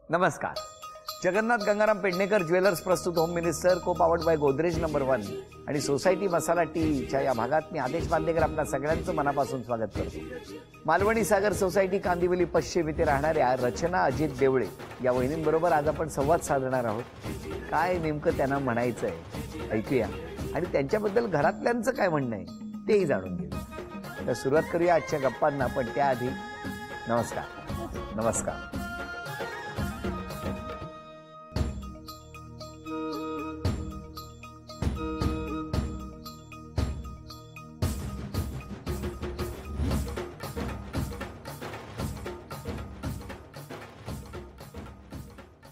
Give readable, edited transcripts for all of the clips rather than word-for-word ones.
नमस्कार. जगन्नाथ गंगाराम पेडणेकर ज्वेलर्स प्रस्तुत home minister को पावर्ड बाय गोदरेज नंबर 1 आणि सोसायटी मसाला टीच्या या भागात मी आदेश बांदेकर आपल्या सगळ्यांचं मनापासून स्वागत करतो. मालवणी सागर सोसायटी कांदिवली पश्चिम इथे राहणाऱ्या रचना अजित देवळे या वहिनींबरोबर आज आपण संवाद साधणार आहोत. काय नेमकं त्यांना म्हणायचं आहे ऐकूया आणि त्यांच्याबद्दल घरातल्यांचं काय म्हणणं आहे तेही जाणून घेऊ. तर सुरुवात करूया आजच्या गप्पांना, पण त्याआधी नमस्कार. नमस्कार.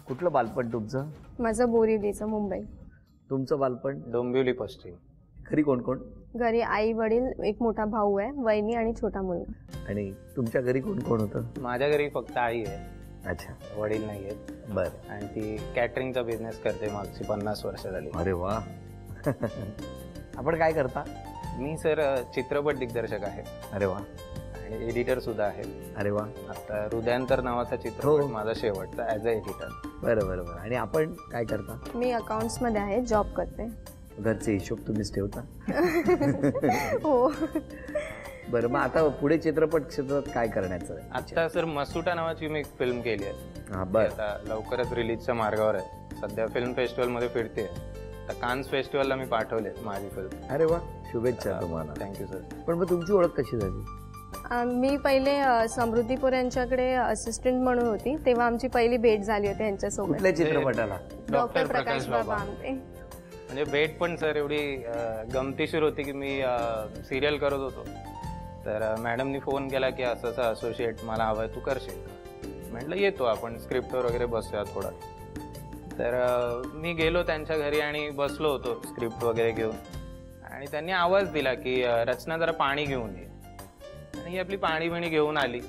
कुठलं बालपण तुमचं? माझं बोरिवलीचं, मुंबई. तुमचं बालपण? डोंबिवली पश्चिम. घरी कोण कोण? घरी आई वडील, एक मोठा भाऊ आहे, वहिनी आणि छोटा मुलगा. आणि तुमच्या घरी कोण कोण होतं? माझ्या घरी फक्त आई आहे. अच्छा. वडील नाही आहेत. बरं. आणि ती कॅटरिंगचा बिझनेस करते, मागची 50 वर्ष झाली. अरे वा. आपण काय करता? मी सर चित्रपट दिग्दर्शक आहे. अरे वा. आणि एडिटर सुद्धा आहे. अरे वा. आता हृदयांतर नावाचा चित्रपट माझा शेवटचा ॲज अ एडिटर. बरं बरं बरं. आणि आपण काय करता? मी अकाउंट्स मध्ये आहे, जॉब करते. घरचे हिशोब तुम्हीच ठेवता? हो. बरं, मग आता पुढे चित्रपट क्षेत्रात काय करण्याचं? आता सर मसुटा नावाची मी एक फिल्म केली आहे. हा. बरं. आता लवकरच रिलीजच्या मार्गावर आहे. सध्या फिल्म फेस्टिवल मध्ये फिरते. आता कान्स फेस्टिवलला मी पाठवले माझी फिल्म. अरे वा. शुभेच्छा तुम्हाला. Thank you sir. पण मग तुमची ओळख कशी झाली? मी पहिले समृद्धी पोर यांच्याकडे असिस्टंट म्हणून होती, तेव्हा आमची पहिली भेट झाली होती यांच्यासोबत. कुठल्या चित्रपटाला? डॉक्टर प्रकाश बाबा आमटे. म्हणजे भेट पण सर एवढी गमतीशीर होती की मी सिरियल करत होतो, तर मॅडमनी फोन केला की असं असं असोसिएट मला हवंय, तू करशील? म्हटलं येतो, आपण स्क्रिप्टवर वगैरे बसूया थोडा. तर मी गेलो त्यांच्या घरी आणि बसलो होतो स्क्रिप्ट वगैरे घेऊन. आणि त्यांनी आवाज दिला की रचना जरा पाणी घेऊन ये. आणि ही आपली पाणी बिणी घेऊन आली.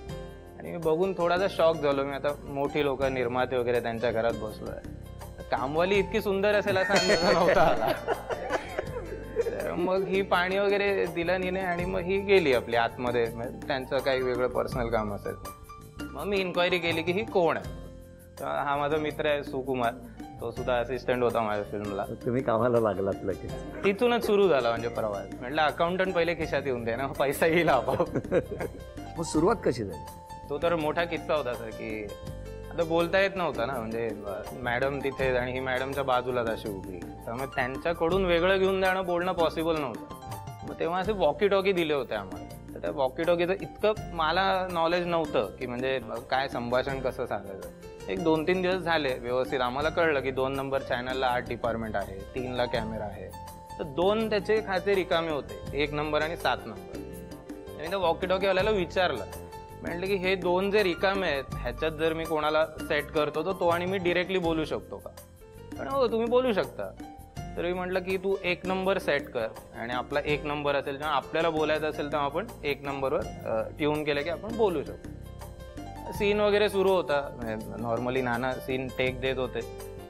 आणि मी बघून थोडासा शॉक झालो. मी आता मोठी लोक निर्माते वगैरे त्यांच्या घरात बसलोय, कामवाली इतकी सुंदर असेल असा अंदाज नव्हता आला. तर मग ही पाणी वगैरे दिलं नाही आणि मग ही गेली आपली आतमध्ये, त्यांचं काही वेगळं पर्सनल काम असेल. मग मी इन्क्वायरी केली की ही कोण आहे. तर हा माझा मित्र आहे सुकुमार, तो सुद्धा असिस्टंट होता माझ्या फिल्मला. तुम्ही कामाला लागलात लगेच? तिथूनच सुरू झाला म्हणजे प्रवास. म्हटलं अकाउंटंट पहिले खिशात येऊन दे ना, पैसा येईल आपोआप. मग सुरुवात कशी झाली? तो तर मोठा किस्सा होता सर की आता बोलता येत नव्हता ना, म्हणजे मॅडम तिथे आणि ही मॅडमच्या बाजूलाच अशी उभी, त्यामुळे त्यांच्याकडून वेगळं घेऊन जाणं बोलणं पॉसिबल नव्हतं. मग तेव्हा असे वॉकी टॉकी दिले होते आम्हाला. तर त्या वॉकी टॉकीचं इतकं मला नॉलेज नव्हतं की म्हणजे काय संभाषण कसं सांगायचं. एक 2-3 दिवस झाले व्यवस्थित. आम्हाला कळलं की 2 नंबर चॅनलला 8 डिपार्टमेंट आहे, 3ला कॅमेरा आहे, तर 2 त्याचे खाते रिकामे होते, 1 नंबर आणि 7 नंबर. आणि त्या वॉकी टॉकीवाल्याला विचारलं, म्हटलं की हे 2 जे रिकामे आहेत ह्याच्यात जर मी कोणाला सेट करतो तर तो आणि मी डिरेक्टली बोलू शकतो का? पण हो तुम्ही बोलू शकता. तर मी म्हटलं की तू 1 नंबर सेट कर आणि आपला 1 नंबर असेल जेव्हा आपल्याला बोलायचं असेल तेव्हा आपण 1 नंबरवर ट्यून केलं की आपण बोलू शकतो. सीन वगैरे सुरू होता, नॉर्मली नाना सीन टेक देत होते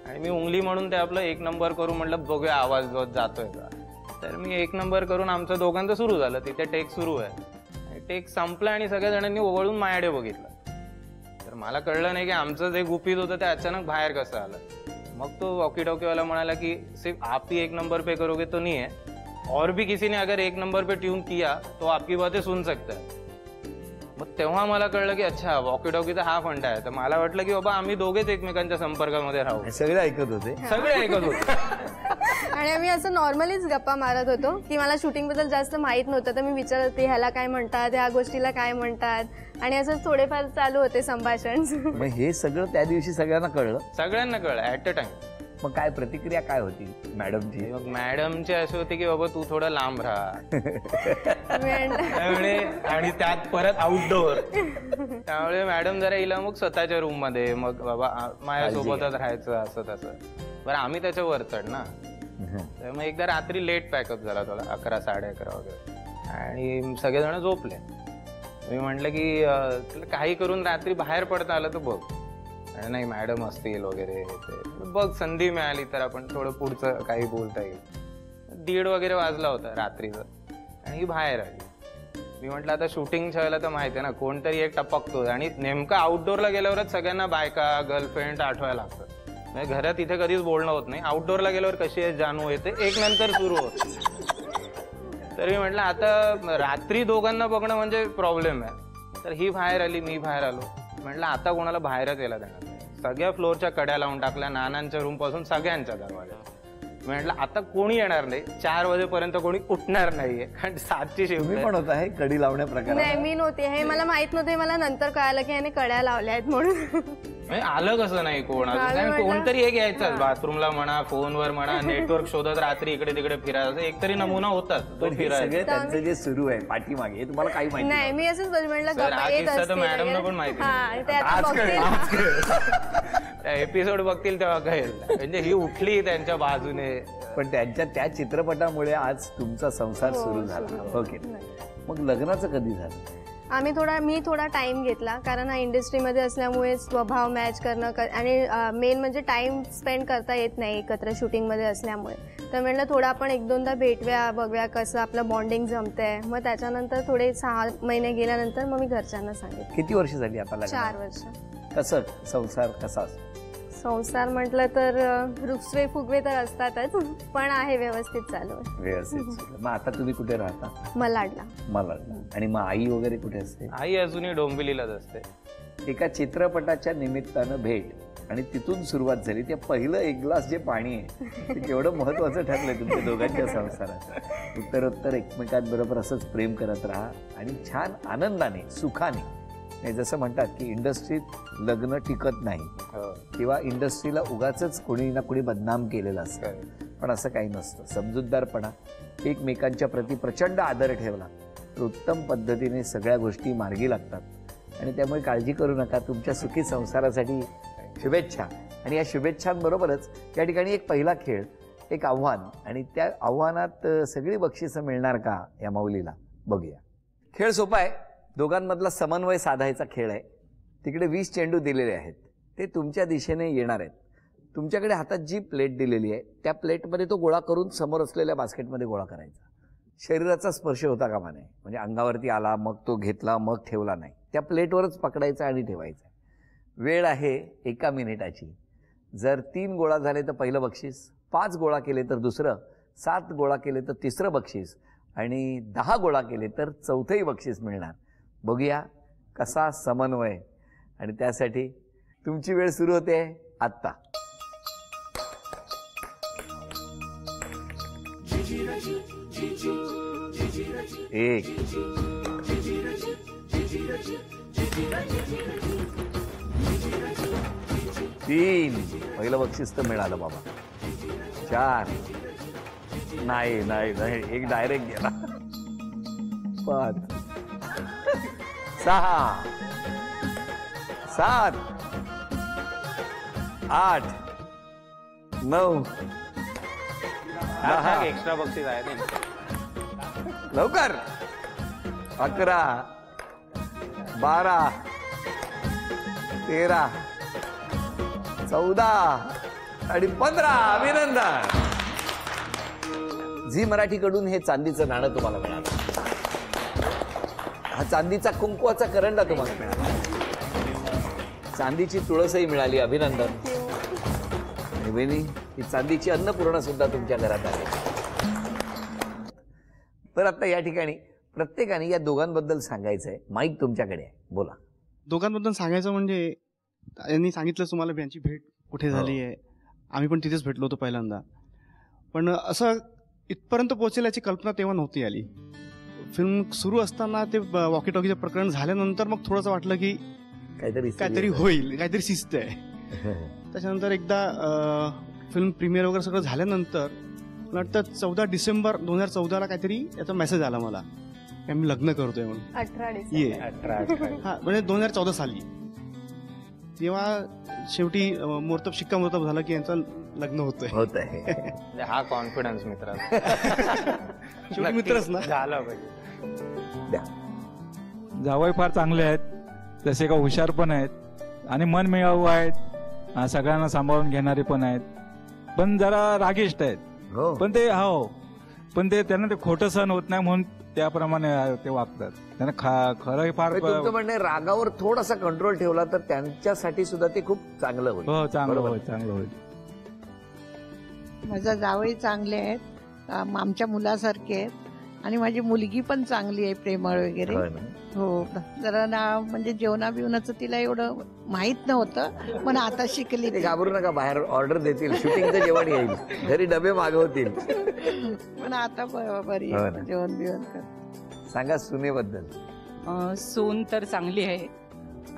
आणि मी उंगली म्हणून ते आपलं 1 नंबर करून म्हटलं बघूया आवाज जातोय का. तर मी 1 नंबर करून आमचं दोघांचं सुरू झालं. तिथे टेक सुरू आहे. टेक संपला आणि सगळ्या जणांनी ओवळून माझ्याकडे बघितलं. तर मला कळलं नाही की आमचं जे गुपित होतं ते अचानक बाहेर कसं आलं. मग तो वॉकी टॉकीवाला म्हणाला की सिर्फ आप ही 1 नंबर पे करोगे तो नहीं है, और भी किसी ने अगर 1 नंबर पे ट्यून किया तो आपकी बातें सुन सकता है. मग तेव्हा मला कळलं की अच्छा वॉकी टॉकीचा हा फंडा आहे. तर मला वाटलं की बाबा आम्ही दोघेच एकमेकांच्या संपर्कामध्ये राहू. सगळे ऐकत होते? सगळे ऐकत होते. आणि आम्ही असं नॉर्मलीच गप्पा मारत होतो की मला शूटिंग बद्दल जास्त माहित नव्हतं, तर मी विचारत होते ह्याला काय म्हणतात, ह्या गोष्टीला काय म्हणतात, आणि असं थोडेफार चालू होते संभाषण. मग हे सगळं त्या दिवशी सगळ्यांना कळलं? सगळ्यांना कळलं ॲट अ टाइम. मग काय प्रतिक्रिया काय होती मॅडमची? मग मॅडमची अशी होती की बाबा तू थोडं लांब राहा. आणि त्यात परत आउटडोअर. त्यामुळे मॅडम जरा येईल मग स्वतःच्या रूम मध्ये, मग बाबा माझ्यासोबतच राहायचं असं तसं. बरं आम्ही त्याच्यावर चढ ना. तर मग एकदा रात्री लेट पॅकअप झाला थोडा, 11-11:30 वगैरे, आणि सगळेजण झोपले. मी म्हटलं की तुला काही करून रात्री बाहेर पडता आलं तर बघ. नाही मॅडम असतील वगैरे ते बघ, संधी मिळाली तर आपण थोडं पुढचं काही बोलता येईल. 1:30 वगैरे वाजला होता रात्रीचं आणि ही बाहेर आली. मी म्हटलं आता शूटिंगच्या वेळेला तर माहिती आहे ना, कोणतरी एक टपकतो आणि नेमकं आउटडोअरला गेल्यावरच सगळ्यांना बायका गर्लफ्रेंड आठवायला लागतात. म्हणजे घरात इथे कधीच बोलणं होत नाही, आउटडोअरला गेल्यावर कशी आहे जानू येते एक नंतर सुरू होत. तर मी म्हटलं आता रात्री दोघांना बघणं म्हणजे प्रॉब्लेम आहे. तर ही बाहेर आली, मी बाहेर आलो. म्हटलं आता कोणाला बाहेरच यायला देणार नाही. सगळ्या फ्लोअरच्या कड्या लावून टाकल्या, नानांच्या रूम पासून सगळ्यांच्या दरवाजा. म्हटलं आता कोणी येणार नाही, 4 वाजेपर्यंत कोणी उठणार नाहीये, कारण 7ची शिफ्ट. तुम्ही पण होता हे कडी लावण्या प्रकार? नाही, मी नव्हते. हे मला माहित नव्हते. मला नंतर कळालं की ह्याने कड्या लावल्या आहेत म्हणून. आलं कसं नाही कोण, कोणतरी एक यायचं बाथरूमला म्हणा, फोनवर म्हणा, नेटवर्क शोधत रात्री इकडे तिकडे फिरायचं. एकतरी नमुना होतात तो फिरायचा. सगळे त्यांचं जे सुरू आहे पाठीमागे हे तुम्हाला काही माहिती नाही, मी असंच म्हटलं मॅडमना पण माहिती. एपिसोड बघतील तेव्हा कळेल. म्हणजे ही उठली त्यांच्या बाजूने. पण त्यांच्या त्या चित्रपटामुळे आज तुमचा संसार सुरू झाला. ओके, मग लग्नाचं कधी झालं? मी थोडा टाइम घेतला, कारण हा इंडस्ट्रीमध्ये असल्यामुळे स्वभाव मॅच करणं आणि मेन म्हणजे टाइम स्पेंड करता येत नाही एकत्र शूटिंगमध्ये असल्यामुळे. तर म्हटलं थोडं आपण 1-2दा भेटूया, बघूया कसं आपलं बॉन्डिंग जमतंय. मग त्याच्यानंतर थोडे 6 महिने गेल्यानंतर मग मी घरच्यांना सांगितलं. किती वर्ष झाली आता? 4 वर्ष. कसं संसार कसा असतो? संसार म्हटलं तर रुसवे फुगवे तर असतातच, पण आहे व्यवस्थित चालू आहे. व्यवस्थित. मग आता तुम्ही कुठे राहता? मलाडला. आणि मग आई वगैरे कुठे असते? आई अजूनही डोंबिवलीलाच असते. एका चित्रपटाच्या निमित्तानं भेट आणि तिथून सुरुवात झाली. ते पहिलं 1 ग्लास जे पाणी आहे ते केवढं महत्वाचं ठरलंय तुमच्या दोघांच्या संसारात. उत्तरोत्तर एकमेकांबरोबर असंच प्रेम करत राहा आणि छान आनंदाने सुखाने. जसं म्हणतात की इंडस्ट्रीत लग्न टिकत नाही किंवा इंडस्ट्रीला उगाच कोणी ना कोणी बदनाम केलेलं असतं, पण असं काही नसतं. समजूतदारपणा, एकमेकांच्या प्रती प्रचंड आदर ठेवला तर उत्तम पद्धतीने सगळ्या गोष्टी मार्गी लागतात. आणि त्यामुळे काळजी करू नका. तुमच्या सुखी संसारासाठी शुभेच्छा. आणि या शुभेच्छांबरोबरच या ठिकाणी एक पहिला खेळ, एक आव्हान, आणि त्या आव्हानात सगळी बक्षिसं मिळणार का या माऊलीला, बघूया. खेळ सोपा आहे. दोघांमधला समन्वय साधायचा खेळ आहे. तिकडे 20 चेंडू दिलेले आहेत, ते तुमच्या दिशेने येणार आहेत. तुमच्याकडे हातात जी प्लेट दिलेली आहे त्या प्लेटमध्ये तो गोळा करून समोर असलेल्या बास्केटमध्ये गोळा करायचा. शरीराचा स्पर्श होता कामा नये. म्हणजे अंगावरती आला मग तो घेतला मग ठेवला नाही. त्या प्लेटवरच पकडायचा आणि ठेवायचा. वेळ आहे 1 मिनिटाची. जर 3 गोळा झाले तर पहिलं बक्षीस, 5 गोळा केले तर दुसरं, 7 गोळा केले तर तिसरं बक्षीस, आणि 10 गोळा केले तर 4थंही बक्षीस मिळणार. बघूया कसा समन्वय. आणि त्यासाठी तुमची वेळ सुरू होते आत्ता. एक, 3, पहिलं बक्षीस तर मिळालं बाबा. 4, नाही नाही नाही, एक डायरेक्ट गेला. 5, 6, 7, 8, 9, 10. एक्स्ट्रा बक्षीस आहे नाही. लवकर. 11, 12, 13, 14 आणि 15. अभिनंदन. झी मराठीकडून हे चांदीचं नाणं तुम्हाला मिळालं. हा चांदीचा कुंकवाचा करंडा तुम्हाला मिळाला. चांदीची तुळसही मिळाली. अभिनंदन. आणि वेणी, ही चांदीची अन्नपूर्णा सुद्धा तुमच्या घरात आली. तर आता या ठिकाणी प्रत्येकाने या दोघांबद्दल सांगायचंय. माईक तुमच्याकडे आहे, बोला. दोघांबद्दल सांगायचं म्हणजे यांनी सांगितलं तुम्हाला यांची भेट कुठे झाली आहे. आम्ही पण तिथेच भेटलो होतो पहिल्यांदा. पण असं इथपर्यंत पोहोचेल याची कल्पना तेव्हा नव्हती आली. फिल्म सुरू असताना ते वॉकी टॉकीचं प्रकरण झाल्यानंतर मग थोडंसं वाटलं की काहीतरी होईल, काहीतरी शिस्त आहे. त्याच्यानंतर एकदा फिल्म प्रीमियर वगैरे सगळं झाल्यानंतर मला वाटतं 14 डिसेंबर 2014ला काहीतरी याचा मेसेज आला मला की आम्ही लग्न करतोय म्हणून. 18 डिसेंबर. हा, म्हणजे 2014 साली. तेव्हा शेवटी शिक्कामोर्तब झालं की यांचं लग्न होत आहे. हा कॉन्फिडन्स मित्राचा. शेवटी मित्रच ना झाला पाहिजे. जावई फार चांगले आहेत, तसे का हुशार पण आहेत आणि मन मिळावू आहेत. सगळ्यांना सांभाळून घेणारे पण आहेत, पण जरा रागिष्ट आहेत. पण ते त्यांना ते खोटं सहन होत नाही म्हणून त्याप्रमाणे ते वागतात. त्यांना खरं फार म्हणजे तुमचं म्हणणं आहे, रागावर थोडासा कंट्रोल ठेवला तर त्यांच्यासाठी सुद्धा ते खूप चांगलं होईल. हो, चांगलं बरोबर. होईल, चांगलं होईल. माझा जावई चांगले आहेत, आमच्या मुलासारखे आहेत, आणि माझी मुलगी पण चांगली आहे, प्रेमळ वगैरे. हो ना. हो, जरा ना म्हणजे जेवणा बिवणाचं तिला एवढं माहित नव्हतं, पण आता शिकली ते ती. घाबरू नका, बाहेर ऑर्डर देतील, शूटिंगचं जेवण येईल, घरी डबे मागवतील. पण आता बरी हो आहे, ना. जेवण बिवण कर. सांगा सुनेबद्दल. सून तर चांगली आहे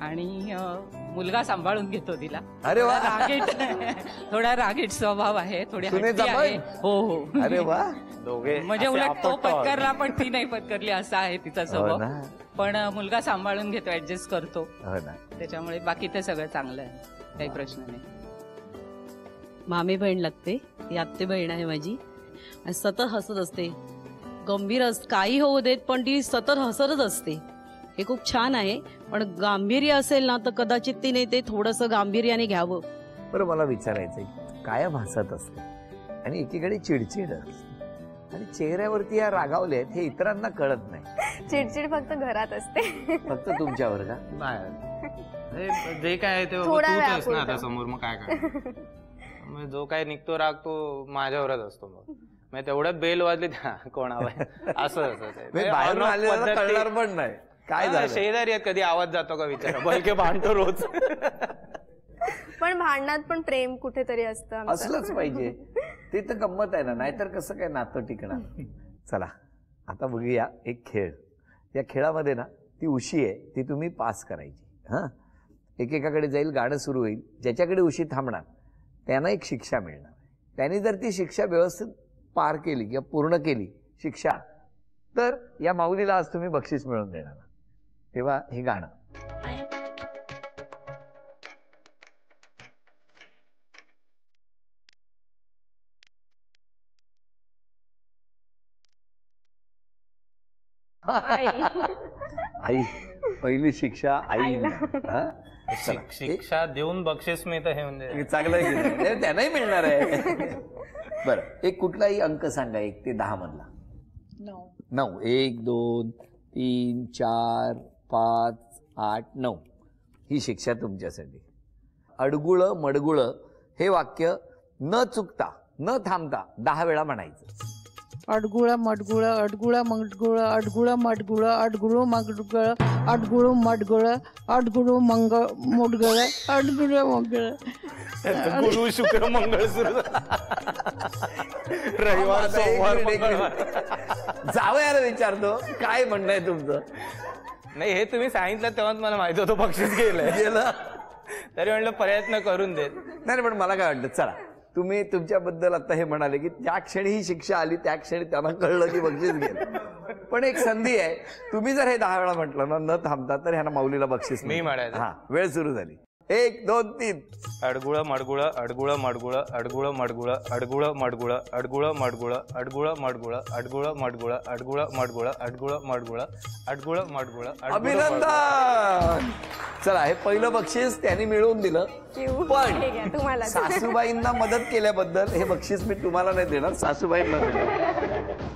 आणि मुलगा सांभाळून घेतो तिला. अरे वा. थोडा रागीट स्वभाव आहे, थोडी सुनेचा हट्टी आहे. पण? हो हो. अरे वा. दोघे म्हणजे असे उलट तो आपटतो आहोत. पत्करला पण ती नाही पत्करली असा आहे तिचा हो स्वभाव. ना. पण मुलगा सांभाळून घेतो, ऍडजस्ट करतो, हो ना. त्याच्यामुळे बाकी ते सगळं चांगलं आहे, काही प्रश्न नाही. मामे बहीण लागते, ती आत्ते बहीण आहे माझी, आणि सतत हसत असते. गंभीर काही होऊ देत पण ती सतत हसतच असते. हे खूप छान आहे. पण गांभीर्य असेल ना तर कदाचित तिने ते थोडंसं गांभीर्याने घ्यावं. बरं, मला विचारायचंय, कायम हसत असते आणि एकीकडे चिडचिड असते आणि चेहऱ्यावरती या रागावले आहेत, हे इतरांना कळत नाही. चिडचिड फक्त घरात असते. फक्त तुमच्यावर का? बाहेर जे काय आहे ते थोडा तूच आहेस वेळापुरतं. ना आता समोर, मग काय काय. मग जो काय निघतो राग तो माझ्यावरच असतो. मग तेवढ्यात बेल वाजली कोणावर असं असं ते. म्हणजे बाहेरून अनोख आलेल्याला पद्धती- कळणार पण नाही काय हा, झालं. शेजारी आहेत, कधी आवाज जातो का विचार, बलके भांडतो रोज. पण भांडणात पण प्रेम कुठेतरी असतं आमचं. असलंच पाहिजे, ते तर गंमत आहे ना, नाहीतर कसं काय नातं टिकणार. चला आता बघूया एक खेळ. या खेळामध्ये ना ती उशी आहे, ती तुम्ही पास करायची. हां, एकेकाकडे जाईल, गाणं सुरू होईल, ज्याच्याकडे उशी थांबणार त्यांना एक शिक्षा मिळणार. त्यांनी जर ती शिक्षा व्यवस्थित पार केली किंवा पूर्ण केली शिक्षा, तर या माऊलीला आज तुम्ही बक्षीस मिळवून देणार. तेव्हा हे गाणं. आई, पहिली शिक्षा आई. शिक्षा देऊन बक्षीस मिळतं हे म्हणजे चांगलं आहे की नाही? त्यांनाही मिळणार आहे. बरं, एक कुठलाही अंक सांगा 1 ते 10 मधला. 9. 1 2 3 4 5 8 9. ही शिक्षा तुमच्यासाठी. अडगुळ मडगुळ हे वाक्य न चुकता न थांबता 10 वेळा म्हणायचं. अडगुळ मडगुळ, अडगुळ मडगुळ, अडगुळ मडगुळ, अडगुळ मडगुळ, अडगुळ मडगुळ, अडगुळ मुडगळ, अडगुळ मगळ. गुरु शुक्र मंगळ सुरू, रविवार आता सोमवार एक मिनिट. मंगळवार. जावयाला विचारतो काय म्हणणं आहे तुमचं. नाही, हे तुम्ही सांगितलं तेव्हाच मला माहिती होतं बक्षीस गेलंय. गेलं. तरी म्हणलं प्रयत्न करून देत. नाही, पण मला काय वाटतं, चला तुम्ही तुमच्याबद्दल आता हे म्हणाले की ज्या क्षणी ही शिक्षा आली त्या क्षणी त्यांना कळलं की बक्षीस गेलं. पण एक संधी आहे, तुम्ही जर हे 10 वेळा म्हटलं ना न थांबता, तर ह्यांना माऊलीला बक्षीस मी म्हणायचं. हा, वेळ सुरू झाली. 1 2 3. अडगुळ मडगुळ, अडगुळ मडगुळ, अडगुळ मडगुळ, अडगुळ मडगुळ, अडगुळ मडगुळ, अडगुळ मडगुळ, अडगुळ मडगुळ, अडगुळ मडगुळ, अडगुळ मडगुळ, अडगुळ मडगुळ. अभिनंदन. चला, हे पहिलं बक्षीस त्यांनी मिळवून दिलं. पण हे घ्या, तुम्हाला सासूबाईंना मदत केल्याबद्दल हे बक्षीस मी तुम्हाला नाही देणार, सासूबाईंना देणार.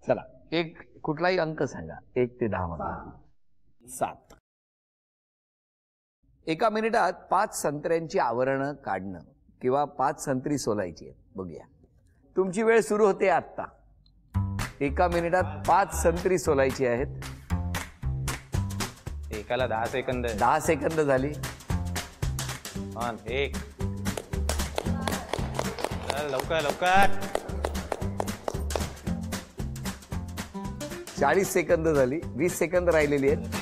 चला, एक कुठलाही अंक सांगा 1 ते 10 मधला. 7. एका मिनिटात 5 संत्र्यांची आवरणं काढणं किंवा 5 संत्री सोलायची आहेत. बघूया, तुमची वेळ सुरू होते आता. एका मिनिटात 5 संत्री सोलायची आहेत. एकाला 10 सेकंद आहे. 10 सेकंद झाली. 1. चल, लवकर लवकर. 40 सेकंद झाली. 20 सेकंद राहिलेली आहेत.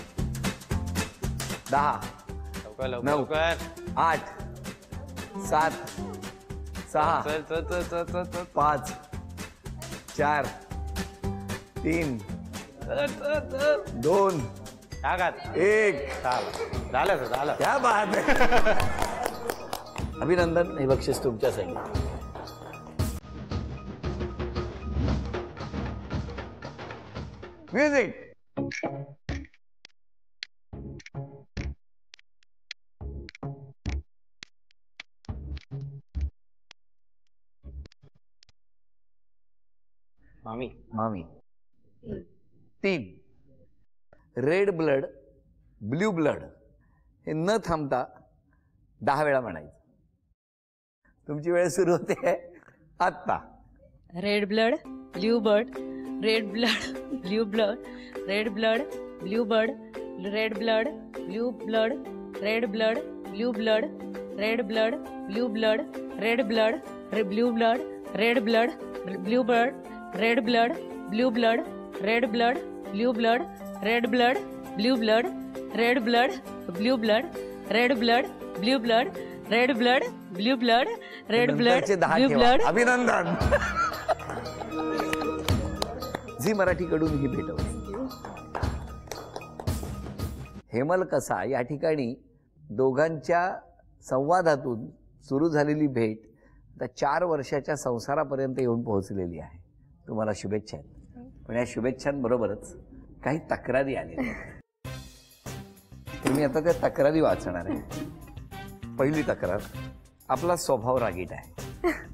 10 लवकर लवकर 9 लवकर. 8 7 6 चल चल चल चल चल चल. 5 4 3 2 टाकात. 1. झालं झालं. क्या बात आहे. अभिनंदन, हे बक्षीस तुमच्यासाठी. म्युझिक. मामी. मामी. 3. रेड ब्लड, ब्ल्यू ब्लड हे न थांबता 10 वेळा म्हणायचं. तुमची वेळ सुरू होते आत्ता. Red blood blue bird, red blood blue blood, red blood blue bird, red blood blue blood, red blood blue blood, red blood blue blood, red blood blue blood, red blood blue bird, red blood blue blood, red blood blue blood, red blood blue blood, red blood blue blood, red blood blue blood, red blood blue blood, red blood नंतरचे 10 blue ठेवा. Blood. अभिनंदन. Zee मराठीकडून ही भेट होती. हेमल कसा या ठिकाणी दोघांच्या संवादातून सुरू झालेली भेट आता 4 वर्षाच्या संसारापर्यंत येऊन पोहोचलेली आहे. तुम्हाला शुभेच्छा आहेत. पण या शुभेच्छांबरोबरच काही तक्रारी आल्या. तुम्ही आता त्या तक्रारी वाचणार आहे. पहिली तक्रार, आपला स्वभाव रागीट आहे.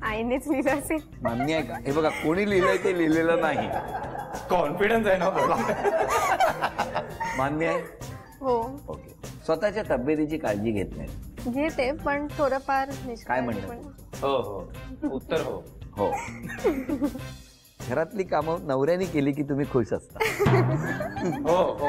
आईनेच लिहिलं असेल. मान्य आहे का? हे बघा, कोणी लिहिलंय ते लिहिलेलं नाही. कॉन्फिडन्स आहे ना मला. मान्य आहे. हो ओके. स्वतःच्या तब्येतीची काळजी घेत नाही. घेते, पण थोडंफार काय म्हणणं? पण हो हो. उत्तर हो. हो. घरातली कामं नवऱ्याने केली की तुम्ही खुश असता. हो हो.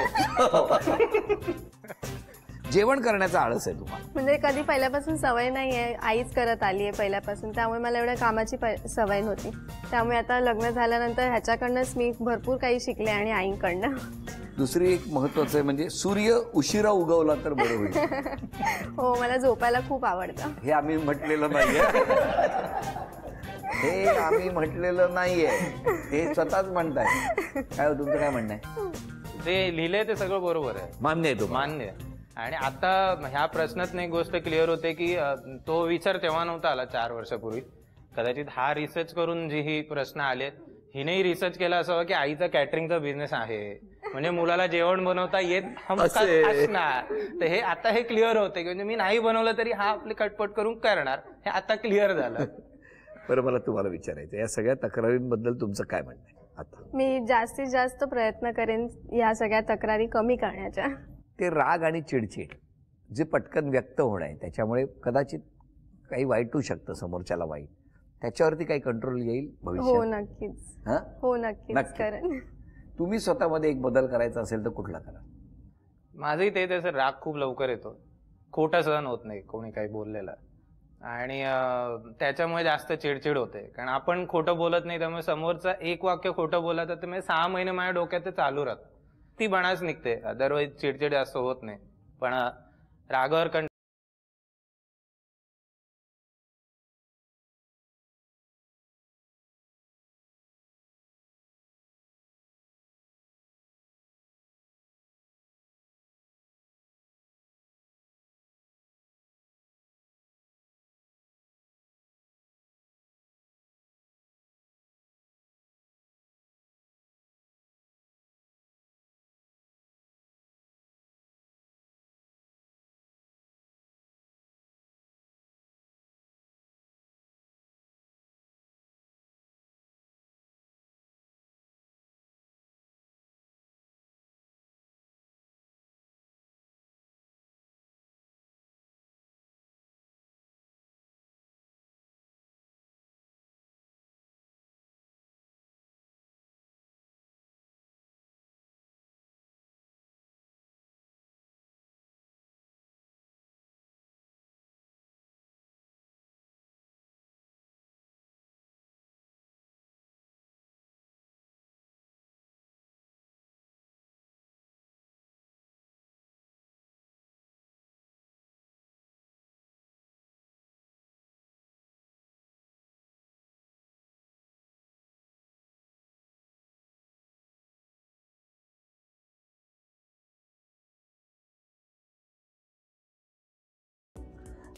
जेवण करण्याचा आळस आहे तुम्हाला. म्हणजे कधी पहिल्यापासून सवय नाही आहे. आईच करत आली आहे पहिल्यापासून, त्यामुळे मला एवढ्या कामाची सवय नव्हती. त्यामुळे आता लग्न झाल्यानंतर ह्याच्याकडनंच मी भरपूर काही शिकले आणि आईंकडनं. दुसरी एक महत्वाचं आहे म्हणजे सूर्य उशिरा उगवला तर बरं होईल. हो, मला झोपायला खूप आवडतं. हे आम्ही म्हटलेलं नाहीये. हे आम्ही म्हटलेलं नाहीये. हे स्वतःच म्हणताय. काय हो, तुमचं काय म्हणणं आहे? जे लिहिलंय ते सगळं बरोबर आहे. मान्य आहे. तो मान्य. आणि आता ह्या प्रश्नात एक गोष्ट क्लिअर होते की तो विचार तेव्हा नव्हता आला 4 वर्षापूर्वी. कदाचित हा रिसर्च करून जी ही प्रश्न आले, हिनेही रिसर्च केला असावा की आईचा कॅटरिंगचा बिझनेस आहे, म्हणजे मुलाला जेवण बनवता येत असणार. तर हे आता हे क्लिअर होते की म्हणजे मी नाही बनवलं तरी हा आपली कटपट करून करणार. हे आता क्लिअर झालं. बरं, मला तुम्हाला विचारायचं, या सगळ्या तक्रारींबद्दल तुमचं काय म्हणणं आहे? आता मी जास्तीत जास्त प्रयत्न करेन या सगळ्या तक्रारी कमी करण्याच्या. ते राग आणि चिडचिड जे पटकन व्यक्त होणं आहे, त्याच्यामुळे कदाचित काही वाईट होऊ शकतं, समोरच्याला वाईट. त्याच्यावरती काही कंट्रोल येईल भविष्यात? हो नक्कीच. हो नक्कीच करेन. तुम्ही स्वतःमध्ये एक बदल करायचा असेल तर कुठला करा? माझंही तेच आहे सर. राग खूप लवकर येतो. खोटं सहन होत नाही कोणी काही बोललेलं, आणि त्याच्यामुळे जास्त चिडचिड होते. कारण आपण खोटं बोलत नाही, त्यामुळे समोरचा एक वाक्य खोटं बोला तर ते 6 महिने माझ्या डोक्यात ते चालू राहतं. ती बनाच निघते. अदरवाईज चिडचिड जास्त होत नाही. पण रागावर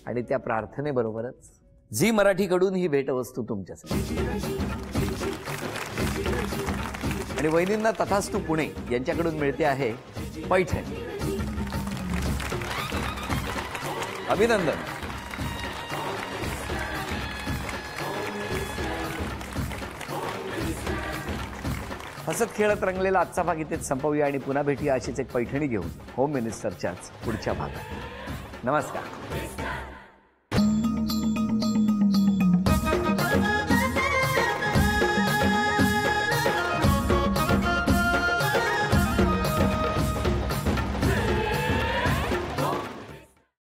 आणि त्या प्रार्थनेबरोबरच झी मराठीकडून ही भेटवस्तू तुमच्यासाठी. आणि आणि वहिनींना तथास्तु पुणे यांच्याकडून मिळते आहे पैठण. अभिनंदन. हसत खेळत रंगलेला आजचा भाग इथेच संपवूया आणि पुन्हा भेटूया अशीच एक पैठणी घेऊन होम मिनिस्टरच्याच पुढच्या भागात. नमस्कार.